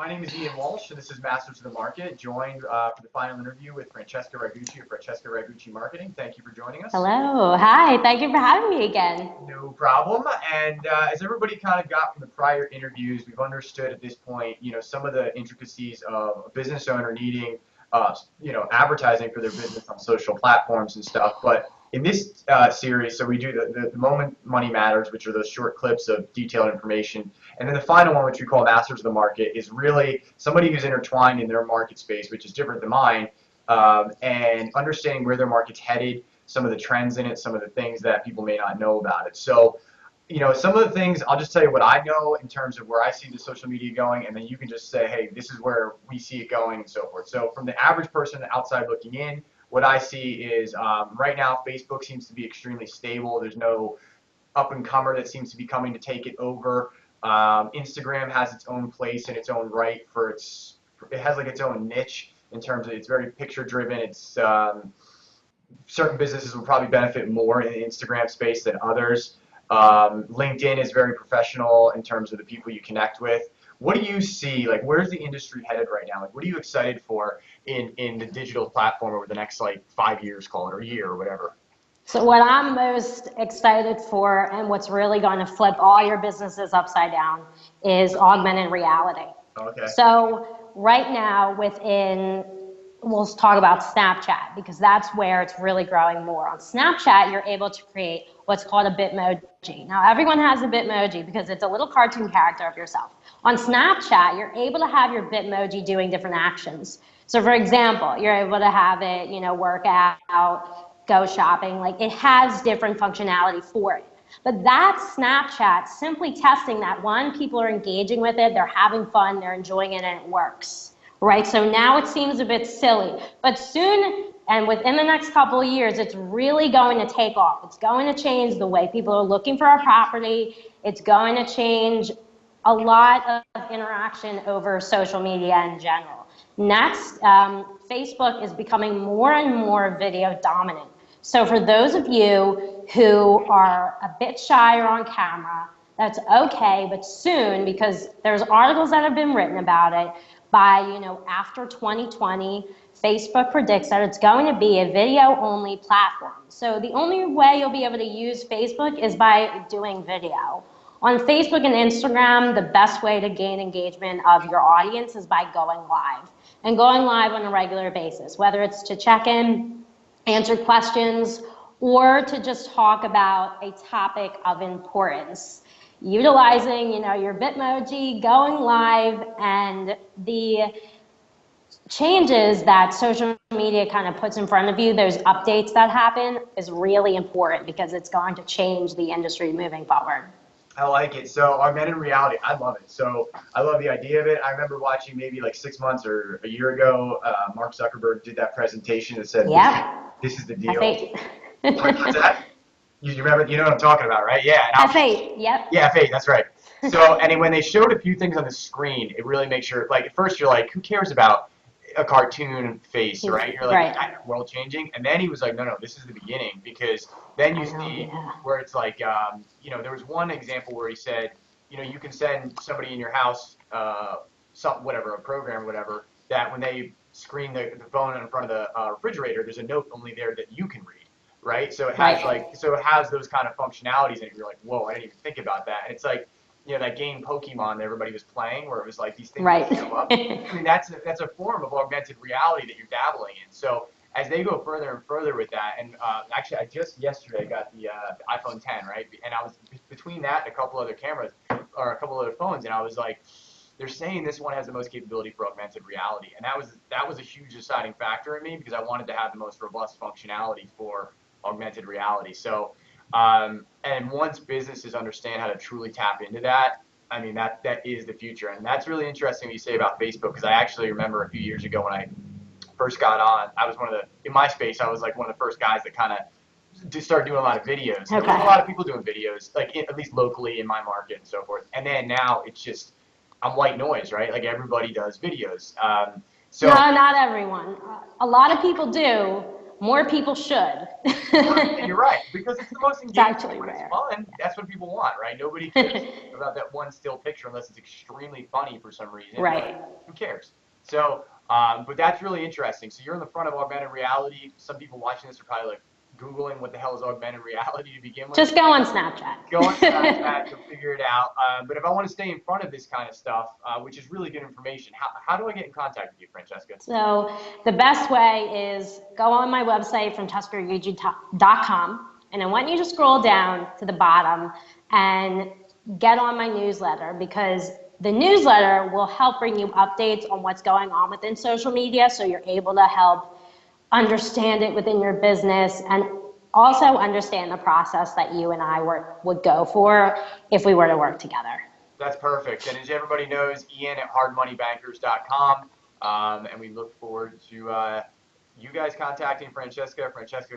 My name is Ian Walsh, and this is Masters of the Market, joined for the final interview with Francesca Ragucci of Francesca Ragucci Marketing. Thank you for joining us. Hello. Hi. Thank you for having me again. No problem. And as everybody kind of got from the prior interviews, we've understood at this point, some of the intricacies of a business owner needing, advertising for their business on social platforms and stuff. But in this series, so we do the moment money matters, which are those short clips of detailed information. And then the final one, which we call Masters of the Market, is really somebody who's intertwined in their market space, which is different than mine, and understanding where their market's headed, some of the trends in it, some of the things that people may not know about it. So, some of the things, I'll just tell you what I know in terms of where I see the social media going, and then you can just say, hey, this is where we see it going and so forth. So from the average person outside looking in, what I see is right now Facebook seems to be extremely stable. There's no up-and-comer that seems to be coming to take it over. Instagram has its own place in its own right it has like its own niche in terms of it's very picture-driven. It's certain businesses will probably benefit more in the Instagram space than others. LinkedIn is very professional in terms of the people you connect with. What do you see, like where's the industry headed right now? Like what are you excited for in the digital platform over the next 5 years, call it, or a year or whatever? So what I'm most excited for and what's really going to flip all your businesses upside down is augmented reality. Okay. So right now we'll talk about Snapchat because that's where it's really growing more. On Snapchat, you're able to create what's called a BitMoji. Now, everyone has a BitMoji because it's a little cartoon character of yourself. On Snapchat, you're able to have your BitMoji doing different actions. So, for example, you're able to have it, work out, go shopping. It has different functionality for it. But that's Snapchat simply testing that, one, people are engaging with it, they're having fun, they're enjoying it, and it works. Right, so now it seems a bit silly, but soon and within the next couple of years, it's really going to take off. It's going to change the way people are looking for a property. It's going to change a lot of interaction over social media in general. Next, Facebook is becoming more and more video dominant. So for those of you who are a bit shyer on camera, that's okay, but soon, because there's articles that have been written about it, by after 2020, Facebook predicts that it's going to be a video-only platform. So the only way you'll be able to use Facebook is by doing video. On Facebook and Instagram, the best way to gain engagement of your audience is by going live. And going live on a regular basis, whether it's to check in, answer questions, or to just talk about a topic of importance. Utilizing, your Bitmoji, going live, and the changes that social media kind of puts in front of you, those updates that happen, is really important because it's going to change the industry moving forward. I like it. So augmented reality, I love it. So I love the idea of it. I remember watching maybe 6 months or a year ago, Mark Zuckerberg did that presentation that said, this is the deal. What's that? You remember, you know what I'm talking about, right? Yeah. F8, yep. Yeah, F8, that's right. So, and when they showed a few things on the screen, it really makes sure, at first you're like, who cares about a cartoon face, right? You're like, world changing. And then he was like, no, this is the beginning, because then you see where it's there was one example where he said, you can send somebody in your house, a program or whatever, that when they screen the phone in front of the refrigerator, there's a note only there that you can read. Right, so it has it has those kind of functionalities, and you're like, whoa, I didn't even think about that. And it's like, that game Pokemon that everybody was playing, where it was like these things show up. I mean, that's a form of augmented reality that you're dabbling in. So as they go further and further with that, and actually, I just yesterday got the iPhone 10, right, and I was between that and a couple other cameras or a couple other phones, and I was like, they're saying this one has the most capability for augmented reality, and that was a huge deciding factor in me because I wanted to have the most robust functionality for augmented reality. So, and once businesses understand how to truly tap into that, I mean, that is the future. And that's really interesting what you say about Facebook, because I actually remember a few years ago when I first got on, I was in my space, I was like one of the first guys that kind of to start doing a lot of videos. There was a lot of people doing videos, at least locally in my market and so forth. And then now it's just, I'm white noise, right? Like everybody does videos. No, not everyone. A lot of people do. more people should. And you're right, because it's the most engaging. It's actually when rare. it's fun, that's what people want, right? Nobody cares about that one still picture unless it's extremely funny for some reason. Right. Who cares? So, but that's really interesting. So you're in the front of augmented reality. Some people watching this are probably like Googling what the hell is augmented reality to begin with. Just go on Snapchat. Go on Snapchat, you'll figure it out. But if I want to stay in front of this kind of stuff, which is really good information, how do I get in contact with you, Francesca? So the best way is go on my website, francescaragucci.com, and I want you to scroll down to the bottom and get on my newsletter, because the newsletter will help bring you updates on what's going on within social media, so you're able to help understand it within your business and also understand the process that you and I would go for if we were to work together. That's perfect. And as everybody knows, Ian at hardmoneybankers.com. And we look forward to you guys contacting Francesca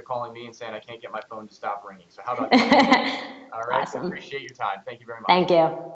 calling me and saying, I can't get my phone to stop ringing. So how about that? All right. Awesome. I appreciate your time. Thank you very much. Thank you.